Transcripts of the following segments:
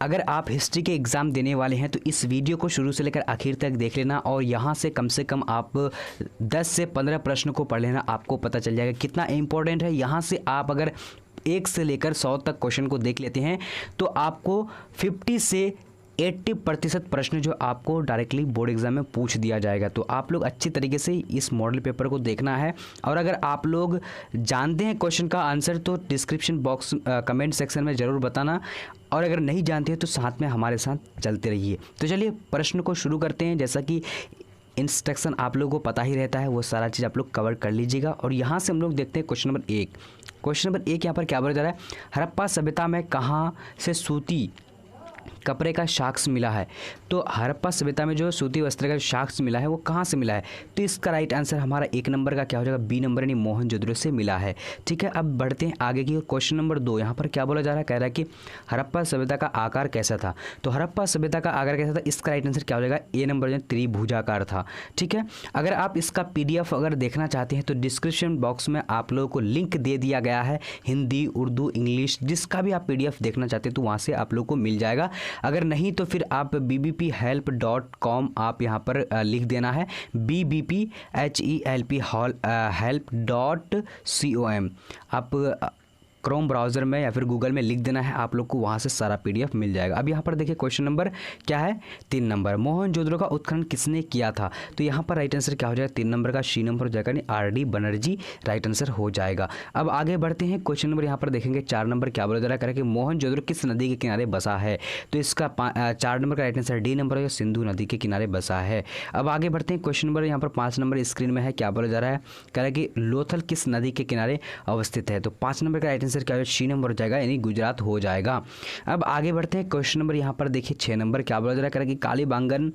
अगर आप हिस्ट्री के एग्ज़ाम देने वाले हैं तो इस वीडियो को शुरू से लेकर आखिर तक देख लेना और यहाँ से कम आप 10 से 15 प्रश्न को पढ़ लेना, आपको पता चल जाएगा कितना इंपॉर्टेंट है। यहाँ से आप अगर 1 से लेकर 100 तक क्वेश्चन को देख लेते हैं तो आपको 50 से 80% प्रश्न जो आपको डायरेक्टली बोर्ड एग्जाम में पूछ दिया जाएगा। तो आप लोग अच्छी तरीके से इस मॉडल पेपर को देखना है। और अगर आप लोग जानते हैं क्वेश्चन का आंसर तो डिस्क्रिप्शन बॉक्स कमेंट सेक्शन में ज़रूर बताना, और अगर नहीं जानते हैं तो साथ में हमारे साथ चलते रहिए। तो चलिए प्रश्न को शुरू करते हैं। जैसा कि इंस्ट्रक्शन आप लोगों को पता ही रहता है, वो सारा चीज़ आप लोग कवर कर लीजिएगा। और यहाँ से हम लोग देखते हैं क्वेश्चन नंबर 1। क्वेश्चन नंबर 1 यहाँ पर क्या बोला जा रहा है, हड़प्पा सभ्यता में कहाँ से सूती कपड़े का साक्ष्य मिला है। तो हड़प्पा सभ्यता में जो सूती वस्त्र का साक्ष्य मिला है वो कहाँ से मिला है, तो इसका राइट आंसर हमारा 1 नंबर का क्या हो जाएगा, बी नंबर यानी मोहनजोदड़ो से मिला है। ठीक है, अब बढ़ते हैं आगे की। क्वेश्चन नंबर 2 यहाँ पर क्या बोला जा रहा है, कह रहा है कि हड़प्पा सभ्यता का आकार कैसा था। तो हड़प्पा सभ्यता का आकार कैसा था, इसका राइट आंसर क्या हो जाएगा, ए नंबर यानी त्रिभुजाकार था। ठीक है, अगर आप इसका PDF अगर देखना चाहते हैं तो डिस्क्रिप्शन बॉक्स में आप लोगों को लिंक दे दिया गया है, हिंदी, उर्दू, इंग्लिश, जिसका भी आप PDF देखना चाहते हैं तो वहाँ से आप लोग को मिल जाएगा। अगर नहीं तो फिर आप bbphelp.com आप यहाँ पर लिख देना है, bbphelp.com आप क्रोम ब्राउज़र में या फिर गूगल में लिख देना है, आप लोग को वहाँ से सारा PDF मिल जाएगा। अब यहाँ पर देखिए क्वेश्चन नंबर क्या है, 3 नंबर, मोहनजोदड़ो का उत्खनन किसने किया था। तो यहाँ पर राइट आंसर क्या हो जाएगा, 3 नंबर का सी नंबर हो जाएगा, यानी RD बनर्जी राइट आंसर हो जाएगा। अब आगे बढ़ते हैं। क्वेश्चन नंबर यहाँ पर देखेंगे 4 नंबर क्या बोला जा रहा है कि मोहनजोदड़ो किस नदी के किनारे बसा है। तो इसका 4 नंबर का राइट आंसर डी नंबर है, सिंधु नदी के किनारे बसा है। अब आगे बढ़ते हैं। क्वेश्चन नंबर यहाँ पर 5 नंबर स्क्रीन में है, क्या बोला जा रहा है, कह रहा है कि लोथल किस नदी के किनारे अवस्थित है। तो 5 नंबर का राइट आंसर क्या है, सी नंबर हो जाएगा, यानी गुजरात हो जाएगा। अब आगे बढ़ते हैं। क्वेश्चन नंबर यहाँ पर देखिए 6 नंबर क्या बोला जा रहा है कि कालीबांगन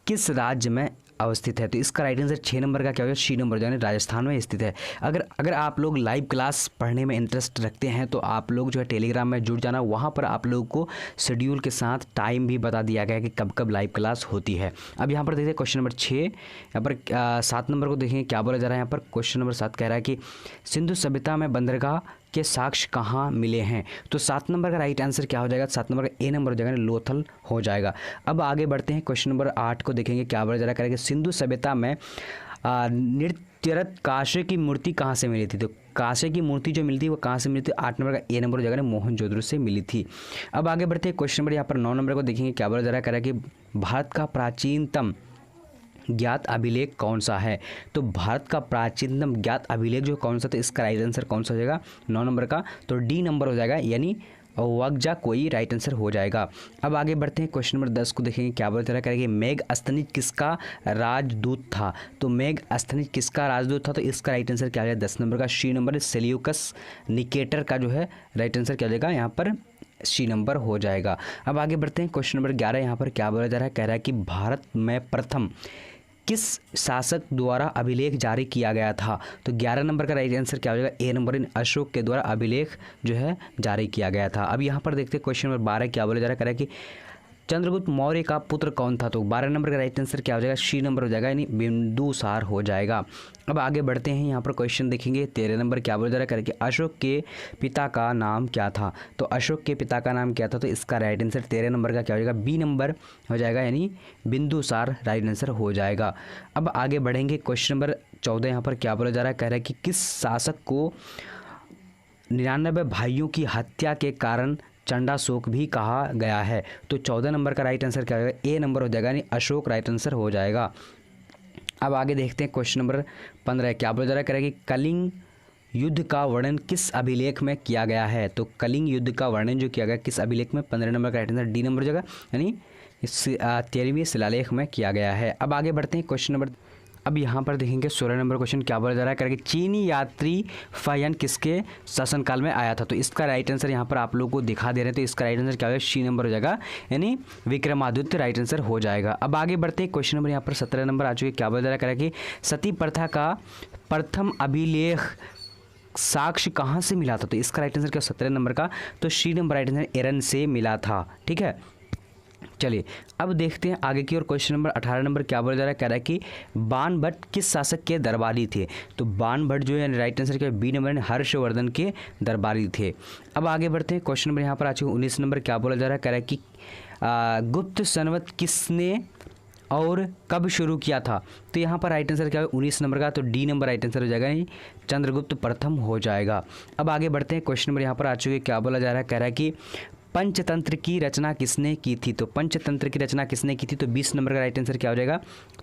किस राज्य में अवस्थित है। तो इसका राइट आंसर 6 नंबर का क्या हो जाएगा, सी नंबर यानी राजस्थान में स्थित है। अगर आप लोग लाइव क्लास पढ़ने में इंटरेस्ट रखते हैं तो आप लोग जो है टेलीग्राम में जुड़ जाना, वहाँ पर आप लोगों को शेड्यूल के साथ टाइम भी बता दिया गया है कि कब कब लाइव क्लास होती है। अब यहाँ पर देखिए क्वेश्चन नंबर 6, यहाँ पर 7 नंबर को देखेंगे क्या बोला जा रहा है। यहाँ पर क्वेश्चन नंबर 7 कह रहा है कि सिंधु सभ्यता में बंदरगाह के साक्ष्य कहाँ मिले हैं। तो 7 नंबर का राइट आंसर क्या हो जाएगा, 7 नंबर का ए नंबर हो जाएगा, लोथल हो जाएगा। अब आगे बढ़ते हैं। क्वेश्चन नंबर 8 को देखेंगे क्या बोला जा रहा है कि सिंधु सभ्यता में नृत्यरत कांसे की मूर्ति कहाँ से मिली थी। तो कांसे की मूर्ति जो मिली थी वो कहाँ से मिली थी, 8 नंबर का ए नंबर हो जाएगा, मोहनजोदड़ो से मिली थी। अब आगे बढ़ते हैं। क्वेश्चन नंबर यहाँ पर 9 नंबर को देखेंगे क्या बोला जा रहा है कि भारत का प्राचीनतम ज्ञात अभिलेख कौन सा है। तो भारत का प्राचीनतम ज्ञात अभिलेख जो कौन सा था, इसका राइट आंसर कौन सा हो जाएगा, 9 नंबर का, तो डी नंबर हो जाएगा, यानी वक्जा कोई राइट आंसर हो जाएगा। अब आगे बढ़ते हैं। क्वेश्चन नंबर 10 को देखेंगे क्या बोलते रहा करेंगे, मेघस्तनीज किसका राजदूत था। तो मेघस्तनीज किसका राजदूत था, तो इसका राइट आंसर क्या हो जाएगा, 10 नंबर का सी नंबर, सेल्यूकस निकेटर का जो है राइट आंसर क्या हो जाएगा, यहाँ पर सी नंबर हो जाएगा। अब आगे बढ़ते हैं। क्वेश्चन नंबर 11 यहाँ पर क्या बोला जा रहा है, कह रहा है कि भारत में प्रथम किस शासक द्वारा अभिलेख जारी किया गया था। तो 11 नंबर का राइट आंसर क्या हो जाएगा, ए नंबर, अशोक के द्वारा अभिलेख जो है जारी किया गया था। अब यहाँ पर देखते हैं क्वेश्चन नंबर 12 क्या बोला जा रहा है, कह रहा है कि चंद्रगुप्त मौर्य का पुत्र कौन था। तो 12 नंबर का राइट आंसर क्या हो जाएगा, सी नंबर हो जाएगा, यानी बिंदुसार हो जाएगा। अब आगे बढ़ते हैं। यहाँ पर क्वेश्चन देखेंगे 13 नंबर क्या बोला जा रहा है कि अशोक के पिता का नाम क्या था। तो अशोक के पिता का नाम क्या था, तो इसका राइट आंसर 13 नंबर का क्या हो जाएगा, बी नंबर हो जाएगा, यानी बिंदुसार राइट आंसर हो जाएगा। अब आगे बढ़ेंगे। क्वेश्चन नंबर 14 यहाँ पर क्या बोला जा रहा है, कह रहा है कि किस शासक को 99 भाइयों की हत्या के कारण चंडाशोक भी कहा गया है। तो 14 नंबर का राइट आंसर क्या होगा, ए नंबर हो जाएगा, यानी अशोक राइट आंसर हो जाएगा। अब आगे देखते हैं। क्वेश्चन नंबर 15 क्या बोला जा रहा है, करें कि कलिंग युद्ध का वर्णन किस अभिलेख में किया गया है। तो कलिंग युद्ध का वर्णन जो किया गया किस अभिलेख में, 15 नंबर का राइट आंसर डी नंबर हो जाएगा, यानी 13वें शिलालेख में किया गया है। अब आगे बढ़ते हैं। क्वेश्चन नंबर अब यहाँ पर देखेंगे 16 नंबर क्वेश्चन क्या बोला जा रहा है, करके चीनी यात्री फायन किसके शासनकाल में आया था। तो इसका राइट आंसर यहाँ पर आप लोगों को दिखा दे रहे हैं, तो इसका राइट आंसर क्या होगा, सी नंबर हो जाएगा, यानी विक्रमादित्य राइट आंसर हो जाएगा। अब आगे बढ़ते हैं। क्वेश्चन नंबर यहाँ पर 17 नंबर आ चुके, क्या बोला जा रहा है कि सती प्रथा का प्रथम अभिलेख साक्ष्य कहाँ से मिला था। तो इसका राइट आंसर क्या 17 नंबर का, तो सी नंबर राइट आंसर एरन से मिला था। ठीक है, चलिए अब देखते हैं आगे की ओर। क्वेश्चन नंबर 18 नंबर क्या बोला जा रहा है, कह रहा है कि बाण भट्ट किस शासक के दरबारी थे। तो बाण भट्ट जो है राइट आंसर क्या है, बी नंबर हर्षवर्धन के दरबारी थे। अब आगे बढ़ते हैं। क्वेश्चन नंबर यहाँ पर आ चुके 19 नंबर क्या बोला जा रहा है, कह रहा है कि गुप्त संवत किसने और कब शुरू किया था। तो यहाँ पर राइट आंसर क्या है 19 नंबर का, तो डी नंबर राइट आंसर हो जाएगा, नहीं चंद्रगुप्त प्रथम हो जाएगा। अब आगे बढ़ते हैं। क्वेश्चन नंबर यहाँ पर आ चुके क्या बोला जा रहा है, कह रहा है कि पंचतंत्र की रचना किसने की थी। तो पंचतंत्र की रचना किसने की थी, तो 20 नंबर का राइट आंसर क्या हो जाएगा,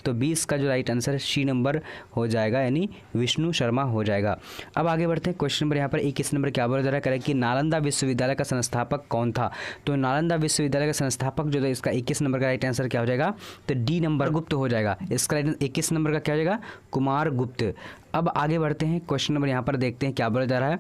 तो 20 का जो राइट आंसर सी नंबर हो जाएगा, यानी विष्णु शर्मा हो जाएगा। अब आगे बढ़ते हैं। क्वेश्चन नंबर यहाँ पर 21 नंबर क्या बोला जा रहा है, कि नालंदा विश्वविद्यालय का संस्थापक कौन था। तो नालंदा विश्वविद्यालय का संस्थापक जो है इसका 21 नंबर का राइट आंसर क्या हो जाएगा, तो डी नंबर गुप्त हो जाएगा। इसका 21 नंबर का क्या हो जाएगा, कुमार गुप्त। अब आगे बढ़ते हैं। क्वेश्चन नंबर यहाँ पर देखते हैं क्या बोला जा रहा है,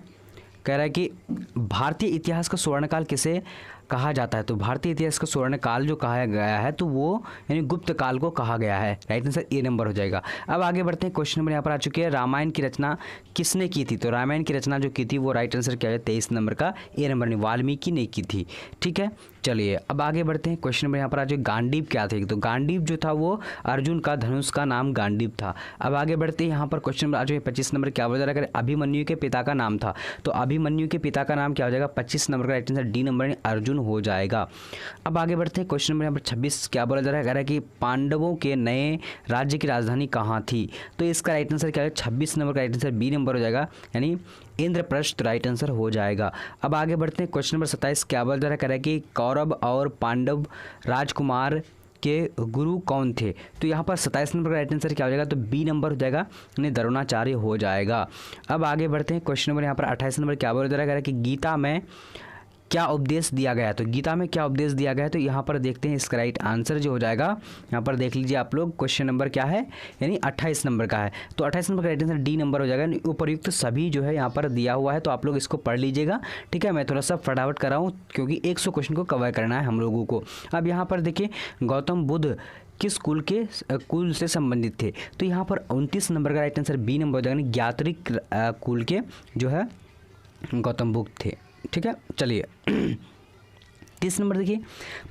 कह रहा है कि भारतीय इतिहास का स्वर्णकाल किसे कहा जाता है। तो भारतीय इतिहास का स्वर्णकाल जो कहा गया है तो वो यानी गुप्त काल को कहा गया है। राइट आंसर ए नंबर हो जाएगा। अब आगे बढ़ते हैं। क्वेश्चन नंबर यहाँ पर आ चुके हैं, रामायण की रचना किसने की थी। तो रामायण की रचना जो की थी वो राइट आंसर क्या है 23 नंबर का ए नंबर ने वाल्मीकि ने की थी। ठीक है, चलिए अब आगे बढ़ते हैं। क्वेश्चन नंबर यहाँ पर आ चुके गांडीव क्या थे। तो गांडीव जो था वो अर्जुन का धनुष का नाम गांडीव था। अब आगे बढ़ते हैं। यहाँ पर क्वेश्चन नंबर आ चुके 25 नंबर क्या बोला जा रहा है, अभिमन्यु के पिता का नाम था। तो अभिमन्यु के पिता का नाम क्या हो जाएगा, 25 नंबर का राइट आंसर डी नंबर ने अर्जुन हो जाएगा। अब आगे बढ़ते हैं। क्वेश्चन नंबर यहाँ पर 26 क्या बोला जा रहा है, कह रहा है कि पांडवों के नए राज्य की राजधानी कहाँ थी। तो इसका राइट आंसर क्या है 26 नंबर का राइट आंसर बी नंबर हो जाएगा, यानी इंद्रप्रस्थ राइट आंसर हो जाएगा। अब आगे बढ़ते हैं। क्वेश्चन नंबर 27 क्या बोला जा रहा है, कह रहा है कि कौरव और पांडव राजकुमार के गुरु कौन थे। तो यहाँ पर 27 नंबर का राइट आंसर क्या हो जाएगा, तो बी नंबर हो जाएगा, यानी द्रोणाचार्य हो जाएगा। अब आगे बढ़ते हैं। क्वेश्चन नंबर यहाँ पर 28 नंबर क्या बोला जा रहा है, कह रहा है कि गीता में क्या उपदेश दिया गया है। तो गीता में क्या उपदेश दिया गया है, तो यहाँ पर देखते हैं इसका राइट आंसर जो हो जाएगा, यहाँ पर देख लीजिए आप लोग क्वेश्चन नंबर क्या है, यानी 28 नंबर का है। तो 28 नंबर का राइट आंसर डी नंबर हो जाएगा। उपयुक्त सभी जो है यहाँ पर दिया हुआ है, तो आप लोग इसको पढ़ लीजिएगा। ठीक है, मैं थोड़ा सा फटाफट कर रहा हूँ क्योंकि 100 क्वेश्चन को कवर करना है हम लोगों को। अब यहाँ पर देखिए गौतम बुद्ध किस कुल से संबंधित थे। तो यहाँ पर 29 नंबर का राइट आंसर बी नंबर हो जाएगा, ज्ञात्रिक कुल के जो है गौतम बुद्ध थे। ठीक है, चलिए 30 नंबर देखिए,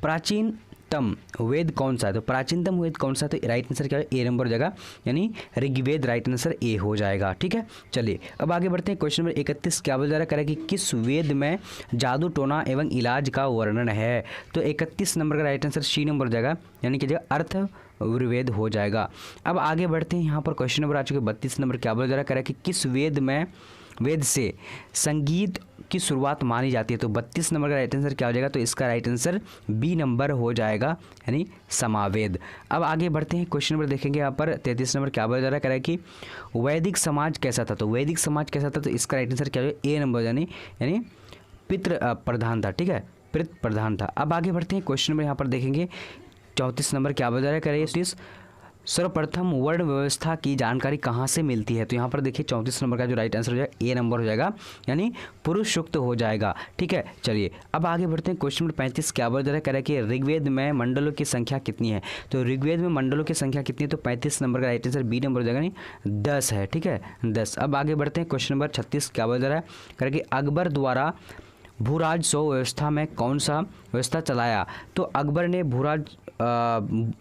प्राचीनतम वेद कौन सा है। तो प्राचीनतम वेद कौन सा है, तो राइट आंसर क्या है ए नंबर हो जाएगा, यानी ऋग्वेद राइट आंसर ए हो जाएगा। ठीक है, चलिए अब आगे बढ़ते हैं। क्वेश्चन नंबर 31 क्या बोला जा रहा है, कि किस वेद में जादू टोना एवं इलाज का वर्णन है। तो 31 नंबर का राइट आंसर सी नंबर हो जाएगा, यानी कि अर्थ वेद हो जाएगा। अब आगे बढ़ते हैं। यहाँ पर क्वेश्चन नंबर आ चुके 32 नंबर क्या बोला जा रहा है, कि किस वेद से संगीत की शुरुआत मानी जाती है। तो 32 नंबर का राइट आंसर क्या हो जाएगा, तो इसका राइट आंसर बी नंबर हो जाएगा, यानी समावेद। अब आगे बढ़ते हैं। क्वेश्चन नंबर देखेंगे यहाँ पर 33 नंबर क्या बोला जा रहा है, कि वैदिक समाज कैसा था। तो वैदिक समाज कैसा था, तो इसका राइट आंसर क्या हो जाएगा ए नंबर, यानी पितृ प्रधान था। ठीक है, पितृ प्रधान था। अब आगे बढ़ते हैं। क्वेश्चन नंबर यहाँ पर देखेंगे 34 नंबर क्या बोला जा रहा है, सर्वप्रथम वर्ण व्यवस्था की जानकारी कहाँ से मिलती है। तो यहाँ पर देखिए 34 नंबर का जो राइट आंसर हो जाएगा ए नंबर हो जाएगा, यानी पुरुष सूक्त हो जाएगा। ठीक है, चलिए अब आगे बढ़ते हैं। क्वेश्चन नंबर 35 क्या बोला जा रहा है, कह रहा है कि ऋग्वेद में मंडलों की संख्या कितनी है। तो ऋग्वेद में मंडलों की संख्या कितनी है, तो 35 नंबर का राइट आंसर बी नंबर हो जाएगा, यानी 10 है। ठीक है, 10। अब आगे बढ़ते हैं। क्वेश्चन नंबर 36 क्या बोला जा रहा है, कह रहा है कि अकबर द्वारा भूराजस्व व्यवस्था में कौन सा व्यवस्था चलाया। तो अकबर ने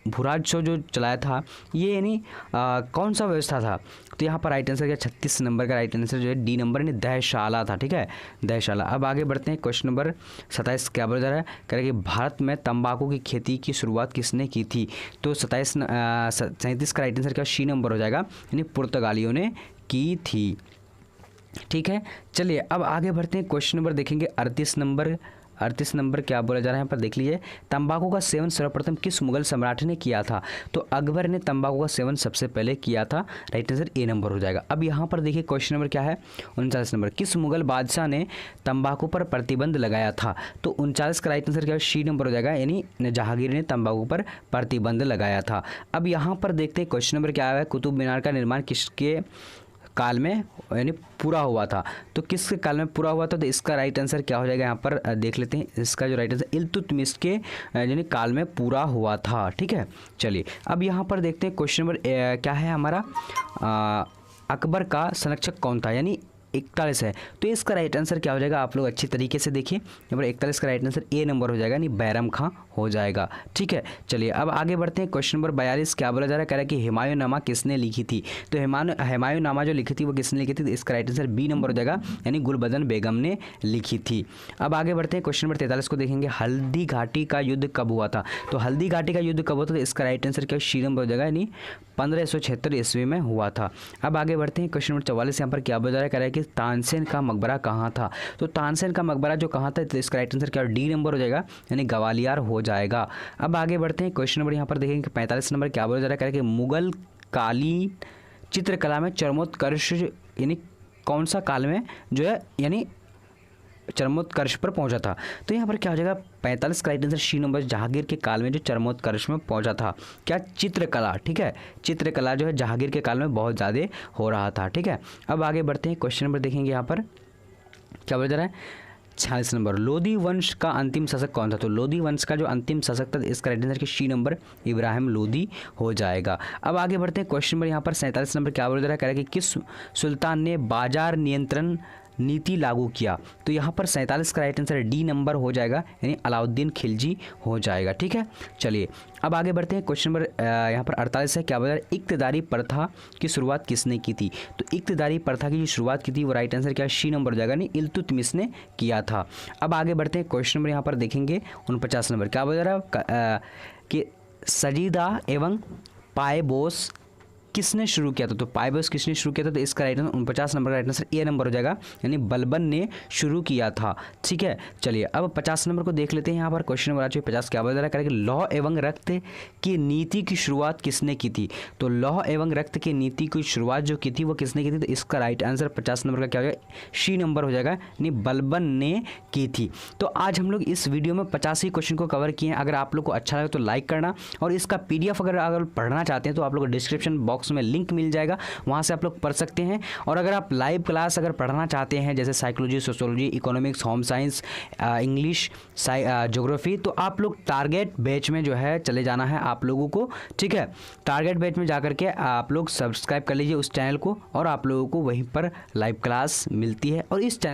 भूराजस्व जो चलाया था ये यानी कौन सा व्यवस्था था। तो यहाँ पर राइट आंसर क्या 36 नंबर का राइट आंसर जो है डी नंबर यानी दहशाला था। ठीक है, दहशाला। अब आगे बढ़ते हैं। क्वेश्चन नंबर 27 क्या बोला जा रहा है, कह रहा है कि भारत में तंबाकू की खेती की शुरुआत किसने की थी। तो 37 का राइट आंसर क्या सी नंबर हो जाएगा, यानी पुर्तगालियों ने की थी। ठीक है, चलिए अब आगे बढ़ते हैं। क्वेश्चन नंबर देखेंगे 38 नंबर क्या बोला जा रहा है, यहाँ पर देख लीजिए, तंबाकू का सेवन सर्वप्रथम किस मुगल सम्राट ने किया था। तो अकबर ने तंबाकू का सेवन सबसे पहले किया था। राइट आंसर ए नंबर हो जाएगा। अब यहाँ पर देखिए क्वेश्चन नंबर क्या है 39 नंबर, किस मुगल बादशाह ने तंबाकू पर प्रतिबंध लगाया था। तो 39 का राइट आंसर क्या है सी नंबर हो जाएगा, यानी जहांगीर ने तंबाकू पर प्रतिबंध लगाया था। अब यहाँ पर देखते हैं क्वेश्चन नंबर क्या है, कुतुब मीनार का निर्माण किसके काल में यानी पूरा हुआ था। तो किसके काल में पूरा हुआ था, तो इसका राइट आंसर क्या हो जाएगा, यहाँ पर देख लेते हैं। इसका जो राइट आंसर इल्तुतमिश के यानी काल में पूरा हुआ था। ठीक है, चलिए अब यहाँ पर देखते हैं क्वेश्चन नंबर क्या है हमारा, अकबर का संरक्षक कौन था। यानी 41 है। तो इसका राइट आंसर क्या हो जाएगा, आप लोग अच्छी तरीके से देखिए। यहाँ पर 41 का राइट आंसर ए नंबर हो जाएगा, यानी बैरम खां हो जाएगा। ठीक है, चलिए अब आगे बढ़ते हैं। क्वेश्चन नंबर 42 क्या बोला जा रहा है, कह रहा है कि हुमायूंनामा किसने लिखी थी। तो हुमायूंनामा जो लिखी थी वो किसने लिखी थी, तो इसका राइट आंसर बी नंबर हो जाएगा, यानी गुलबदन बेगम ने लिखी थी। अब आगे बढ़ते हैं, क्वेश्चन नंबर 43 को देखेंगे। हल्दी घाटी का युद्ध कब हुआ था। तो हल्दी घाटी का युद्ध कब हुआ था, तो इसका राइट आंसर क्या सी नंबर हो जाएगा, यानी 1576 ईस्वी में हुआ था। अब आगे बढ़ते हैं, क्वेश्चन नंबर 44 यहाँ पर क्या बोला जा रहा है, कह रहा है कि तानसेन का मकबरा कहाँ था। तो तानसेन का मकबरा जो कहाँ था, तो इसका राइट आंसर क्या डी नंबर हो जाएगा, यानी ग्वालियर हो जाएगा। अब आगे बढ़ते हैं, क्वेश्चन नंबर यहाँ पर देखेंगे 45 नंबर क्या बोला जा रहा है, कह रहा है कि मुगल कालीन चित्रकला में चरमोत्कर्ष यानी कौन सा काल में जो है यानी चरमोत्कर्ष पर पहुंचा था। तो यहाँ पर क्या हो जाएगा, 45 का right answer C number, Jahangir के काल में जो चरमोत्कर्ष में पहुंचा था। क्या, चित्रकला। ठीक है, चित्रकला जो है जहांगीर के काल में बहुत ज़्यादा हो रहा था। ठीक है, अब आगे बढ़ते हैं, क्वेश्चन नंबर देखेंगे यहाँ पर क्या बोला जा रहा है, 46 नंबर। लोधी वंश का अंतिम शासक कौन था। तो लोधी वंश का जो अंतिम शासक था, इसका राइट आंसर की सी नंबर इब्राहिम लोधी हो जाएगा। अब आगे बढ़ते हैं, क्वेश्चन नंबर यहाँ पर 47 नंबर क्या बोला जा रहा है, कह रहा है कि किस सुल्तान ने बाजार नियंत्रण नीति लागू किया। तो यहाँ पर 47 का राइट आंसर डी नंबर हो जाएगा, यानी अलाउद्दीन खिलजी हो जाएगा। ठीक है, चलिए अब आगे बढ़ते हैं, क्वेश्चन नंबर यहाँ पर 48 है, क्या बोला, इक्तदारी प्रथा की शुरुआत किसने की थी। तो इक्तदारी प्रथा की जो शुरुआत की थी वो राइट आंसर क्या, सी नंबर हो जाएगा, यानी इल्तुतमिश ने किया था। अब आगे बढ़ते हैं, क्वेश्चन नंबर यहाँ पर देखेंगे 49 नंबर क्या बोला रहा है कि सजीदा एवं पायबोस किसने शुरू किया था। तो पाइबस किसने शुरू किया था, तो इसका राइट आंसर 49 नंबर का राइट आंसर ए नंबर हो जाएगा, यानी बलबन ने शुरू किया था। ठीक है, चलिए अब 50 नंबर को देख लेते हैं। यहाँ पर क्वेश्चन नंबर 50 क्या बोला जा रहा है, कि लौह एवं रक्त की नीति की शुरुआत किसने की थी। तो लौह एवं रक्त की नीति की शुरुआत जो की थी वो किसने की थी, तो इसका राइट आंसर 50 नंबर का क्या हो जाएगा, सी नंबर हो जाएगा, यानी बलबन ने की थी। तो आज हम लोग इस वीडियो में 50 ही क्वेश्चन को कवर किए हैं। अगर आप लोग को अच्छा लगे तो लाइक करना, और इसका PDF अगर पढ़ना चाहते हैं तो आप लोग को डिस्क्रिप्शन बॉक्स में लिंक मिल जाएगा, वहाँ से आप लोग पढ़ सकते हैं। और अगर आप लाइव क्लास अगर पढ़ना चाहते हैं, जैसे psychology, sociology, economics, home science, English, geography, तो आप लोग टारगेट बैच में जो है चले जाना है आप लोगों को। ठीक है, टारगेट बैच में जाकर के आप लोग सब्सक्राइब कर लीजिए उस चैनल को, और आप लोगों को वहीं पर लाइव क्लास मिलती है। और इस चैनल